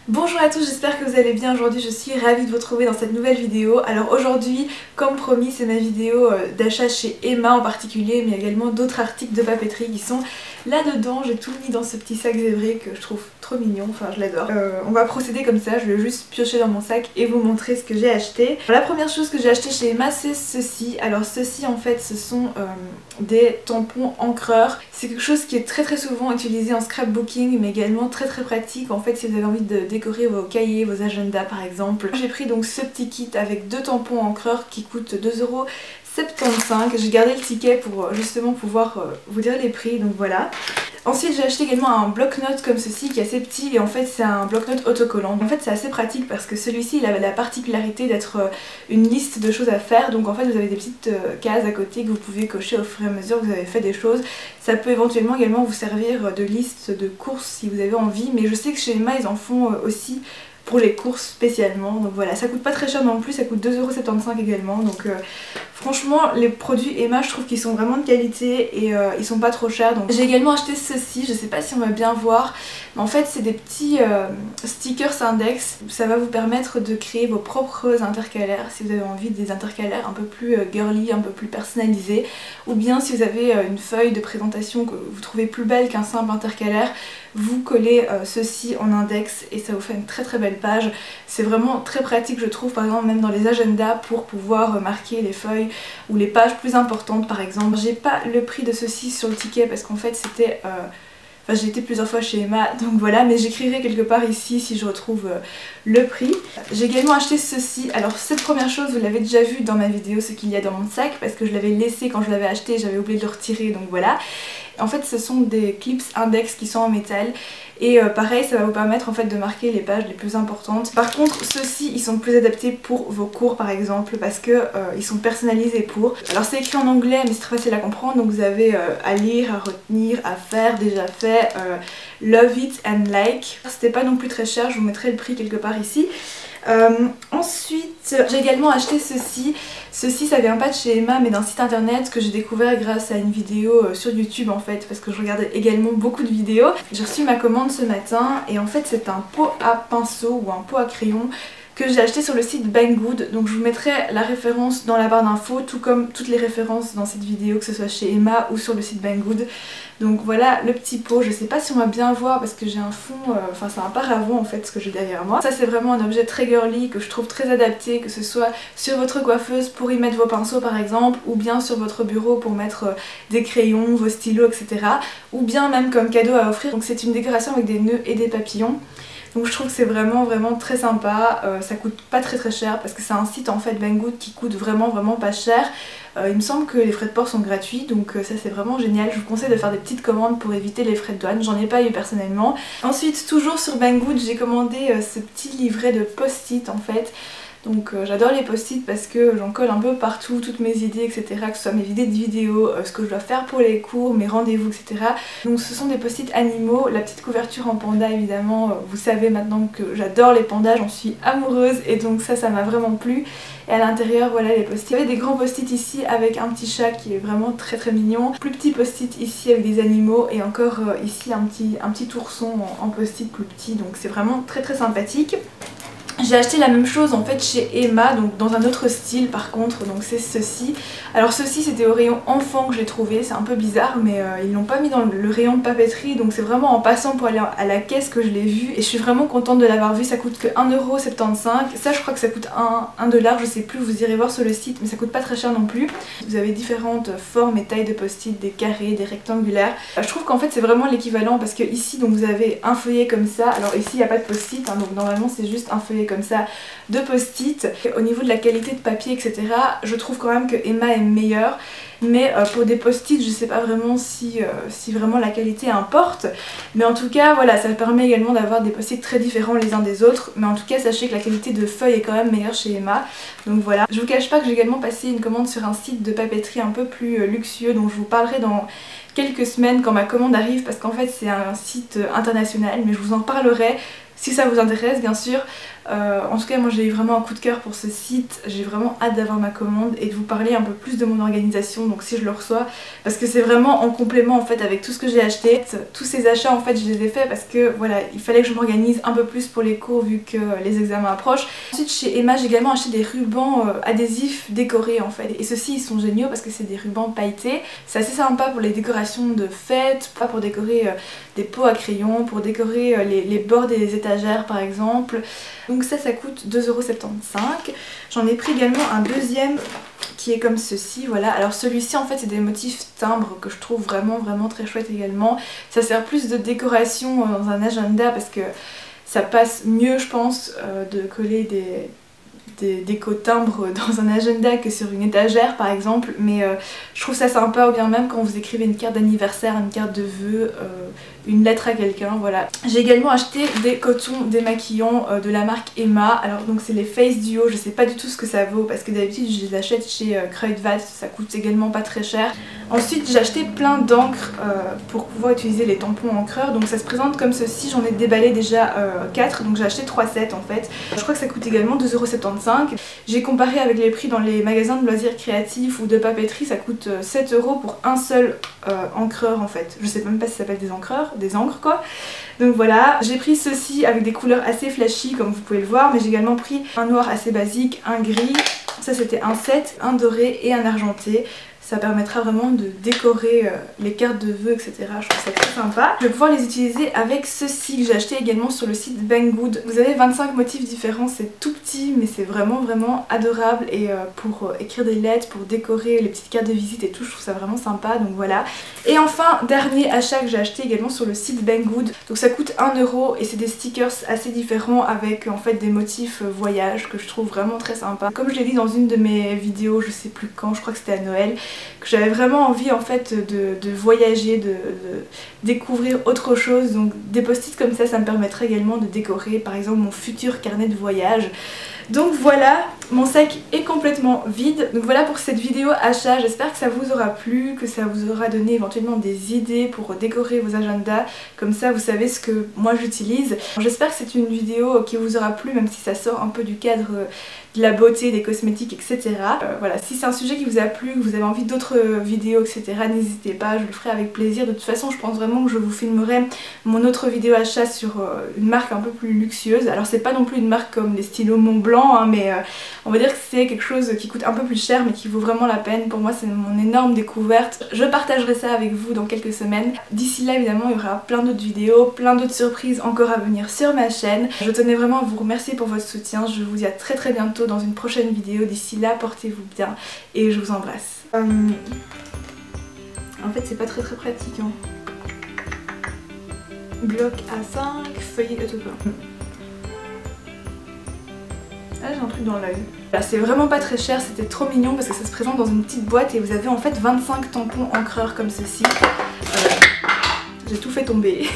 Bonjour à tous, j'espère que vous allez bien. Aujourd'hui je suis ravie de vous retrouver dans cette nouvelle vidéo. Alors aujourd'hui, comme promis, c'est ma vidéo d'achat chez Emma en particulier, mais également d'autres articles de papeterie qui sont là-dedans. J'ai tout mis dans ce petit sac zébré que je trouve trop mignon, enfin je l'adore. On va procéder comme ça, je vais juste piocher dans mon sac et vous montrer ce que j'ai acheté. Alors, la première chose que j'ai acheté chez Emma, c'est ceci. Alors ceci en fait, ce sont des tampons encreurs. C'est quelque chose qui est très souvent utilisé en scrapbooking, mais également très pratique en fait si vous avez envie de décorer vos cahiers, vos agendas par exemple. J'ai pris donc ce petit kit avec deux tampons encreurs qui coûtent 2,75 €. J'ai gardé le ticket pour justement pouvoir vous dire les prix, donc voilà. Ensuite j'ai acheté également un bloc-notes comme ceci qui est assez petit et en fait c'est un bloc-notes autocollant. En fait c'est assez pratique parce que celui-ci il a la particularité d'être une liste de choses à faire, donc en fait vous avez des petites cases à côté que vous pouvez cocher au fur et à mesure que vous avez fait des choses. Ça peut éventuellement également vous servir de liste de courses si vous avez envie, mais je sais que chez Emma ils en font aussi pour les courses spécialement, donc voilà, ça coûte pas très cher non plus, ça coûte 2,75 € également, donc franchement les produits Emma je trouve qu'ils sont vraiment de qualité et ils sont pas trop chers. Donc j'ai également acheté ceci, je sais pas si on va bien voir, mais en fait c'est des petits stickers index, ça va vous permettre de créer vos propres intercalaires si vous avez envie, des intercalaires un peu plus girly, un peu plus personnalisés, ou bien si vous avez une feuille de présentation que vous trouvez plus belle qu'un simple intercalaire, vous collez ceci en index et ça vous fait une très belle page. C'est vraiment très pratique je trouve, par exemple même dans les agendas pour pouvoir marquer les feuilles ou les pages plus importantes par exemple. J'ai pas le prix de ceci sur le ticket parce qu'en fait c'était... Enfin j'ai été plusieurs fois chez Emma donc voilà, mais j'écrirai quelque part ici si je retrouve le prix. J'ai également acheté ceci. Alors cette première chose vous l'avez déjà vu dans ma vidéo ce qu'il y a dans mon sac parce que je l'avais laissé quand je l'avais acheté, j'avais oublié de le retirer donc voilà. En fait ce sont des clips index qui sont en métal et pareil ça va vous permettre en fait de marquer les pages les plus importantes. Par contre ceux-ci ils sont plus adaptés pour vos cours par exemple parce que ils sont personnalisés pour. Alors c'est écrit en anglais mais c'est très facile à comprendre, donc vous avez à lire, à retenir, à faire, déjà fait, love it and like. C'était pas non plus très cher, je vous mettrai le prix quelque part ici. Ensuite j'ai également acheté ceci. Ceci ça vient pas de chez Emma mais d'un site internet que j'ai découvert grâce à une vidéo sur YouTube en fait, parce que je regardais également beaucoup de vidéos. J'ai reçu ma commande ce matin et en fait c'est un pot à pinceau ou un pot à crayon que j'ai acheté sur le site Banggood, donc je vous mettrai la référence dans la barre d'infos tout comme toutes les références dans cette vidéo que ce soit chez Emma ou sur le site Banggood. Donc voilà le petit pot, je sais pas si on va bien voir parce que j'ai un fond, enfin c'est un paravent en fait ce que j'ai derrière moi. Ça c'est vraiment un objet très girly que je trouve très adapté, que ce soit sur votre coiffeuse pour y mettre vos pinceaux par exemple, ou bien sur votre bureau pour mettre des crayons, vos stylos etc. Ou bien même comme cadeau à offrir, donc c'est une décoration avec des nœuds et des papillons. Donc je trouve que c'est vraiment très sympa, ça coûte pas très cher parce que c'est un site en fait Banggood qui coûte vraiment pas cher. Il me semble que les frais de port sont gratuits donc ça c'est vraiment génial. Je vous conseille de faire des petites commandes pour éviter les frais de douane, j'en ai pas eu personnellement. Ensuite toujours sur Banggood j'ai commandé ce petit livret de post-it en fait. Donc j'adore les post-it parce que j'en colle un peu partout, toutes mes idées etc, que ce soit mes idées de vidéos, ce que je dois faire pour les cours, mes rendez-vous etc. Donc ce sont des post-it animaux, la petite couverture en panda évidemment, vous savez maintenant que j'adore les pandas, j'en suis amoureuse et donc ça m'a vraiment plu. Et à l'intérieur voilà les post-it. Il y avait des grands post-it ici avec un petit chat qui est vraiment très mignon, plus petit post-it ici avec des animaux et encore ici un petit ourson en post-it plus petit, donc c'est vraiment très sympathique. J'ai acheté la même chose en fait chez Emma, donc dans un autre style par contre, donc c'est ceci. Alors ceci c'était au rayon enfant que je l'ai trouvé, c'est un peu bizarre mais ils l'ont pas mis dans le rayon de papeterie, donc c'est vraiment en passant pour aller à la caisse que je l'ai vu et je suis vraiment contente de l'avoir vu. Ça coûte que 1,75 €, ça je crois que ça coûte 1 $, je sais plus, vous irez voir sur le site mais ça coûte pas très cher non plus. Vous avez différentes formes et tailles de post-it, des carrés, des rectangulaires. Je trouve qu'en fait c'est vraiment l'équivalent parce que ici donc vous avez un feuillet comme ça, alors ici il n'y a pas de post-it hein, donc normalement c'est juste un feuillet comme ça de post-it. Au niveau de la qualité de papier etc, je trouve quand même que Emma est meilleure, mais pour des post-it je sais pas vraiment si vraiment la qualité importe, mais en tout cas voilà, ça permet également d'avoir des post-it très différents les uns des autres, mais en tout cas sachez que la qualité de feuille est quand même meilleure chez Emma, donc voilà. Je vous cache pas que j'ai également passé une commande sur un site de papeterie un peu plus luxueux, dont je vous parlerai dans quelques semaines quand ma commande arrive parce qu'en fait c'est un site international, mais je vous en parlerai si ça vous intéresse bien sûr. En tout cas moi j'ai eu vraiment un coup de cœur pour ce site, j'ai vraiment hâte d'avoir ma commande et de vous parler un peu plus de mon organisation, donc si je le reçois, parce que c'est vraiment en complément en fait avec tout ce que j'ai acheté. Tous ces achats en fait je les ai faits parce que voilà, il fallait que je m'organise un peu plus pour les cours vu que les examens approchent. Ensuite chez Emma j'ai également acheté des rubans adhésifs décorés en fait, et ceux-ci ils sont géniaux parce que c'est des rubans pailletés. C'est assez sympa pour les décorations de fêtes, pas pour décorer des pots à crayon, pour décorer les bords des étagères par exemple. Donc ça coûte 2,75 €. J'en ai pris également un deuxième qui est comme ceci, voilà. Alors celui-ci en fait c'est des motifs timbres que je trouve vraiment très chouette également. Ça sert plus de décoration dans un agenda parce que ça passe mieux je pense de coller des déco timbres dans un agenda que sur une étagère par exemple, mais je trouve ça sympa, ou bien même quand vous écrivez une carte d'anniversaire, une carte de vœux, une lettre à quelqu'un, voilà. J'ai également acheté des cotons démaquillants de la marque Emma. Alors donc c'est les Face Duo, je sais pas du tout ce que ça vaut parce que d'habitude je les achète chez Kruidvat, ça coûte également pas très cher. Ensuite j'ai acheté plein d'encre pour pouvoir utiliser les tampons encreurs, donc ça se présente comme ceci, j'en ai déballé déjà 4, donc j'ai acheté 3 sets en fait. Je crois que ça coûte également 2,75 €. J'ai comparé avec les prix dans les magasins de loisirs créatifs ou de papeterie, ça coûte 7 € pour un seul encreur en fait. Je sais même pas si ça s'appelle des encreurs, des encres quoi. Donc voilà, j'ai pris ceci avec des couleurs assez flashy comme vous pouvez le voir, mais j'ai également pris un noir assez basique, un gris, ça c'était un set, un doré et un argenté. Ça permettra vraiment de décorer les cartes de vœux, etc. Je trouve ça très sympa. Je vais pouvoir les utiliser avec ceci que j'ai acheté également sur le site Banggood. Vous avez 25 motifs différents, c'est tout petit mais c'est vraiment adorable, et pour écrire des lettres, pour décorer les petites cartes de visite et tout, je trouve ça vraiment sympa, donc voilà. Et enfin, dernier achat que j'ai acheté également sur le site Banggood. Donc ça coûte 1 € et c'est des stickers assez différents avec en fait des motifs voyage que je trouve vraiment très sympa. Comme je l'ai dit dans une de mes vidéos, je sais plus quand, je crois que c'était à Noël, que j'avais vraiment envie en fait de voyager, de découvrir autre chose, donc des post-it comme ça me permettrait également de décorer par exemple mon futur carnet de voyage. Donc voilà, mon sac est complètement vide. Donc voilà pour cette vidéo achat, j'espère que ça vous aura plu, que ça vous aura donné éventuellement des idées pour décorer vos agendas. Comme ça vous savez ce que moi j'utilise. J'espère que c'est une vidéo qui vous aura plu, même si ça sort un peu du cadre de la beauté, des cosmétiques, etc. Voilà, si c'est un sujet qui vous a plu, que vous avez envie d'autres vidéos, etc., n'hésitez pas, je le ferai avec plaisir. De toute façon, je pense vraiment que je vous filmerai mon autre vidéo achat sur une marque un peu plus luxueuse. Alors c'est pas non plus une marque comme les stylos Montblanc, hein, mais on va dire que c'est quelque chose qui coûte un peu plus cher, mais qui vaut vraiment la peine. Pour moi, c'est mon énorme découverte. Je partagerai ça avec vous dans quelques semaines. D'ici là, évidemment, il y aura plein d'autres vidéos, plein d'autres surprises encore à venir sur ma chaîne. Je tenais vraiment à vous remercier pour votre soutien. Je vous dis à très bientôt dans une prochaine vidéo. D'ici là, portez-vous bien et je vous embrasse. En fait, c'est pas très pratique. Hein. Bloc A5, feuillet autocollant. Ah, j'ai un truc dans l'œil. C'est vraiment pas très cher, c'était trop mignon parce que ça se présente dans une petite boîte et vous avez en fait 25 tampons encreurs comme ceci. J'ai tout fait tomber.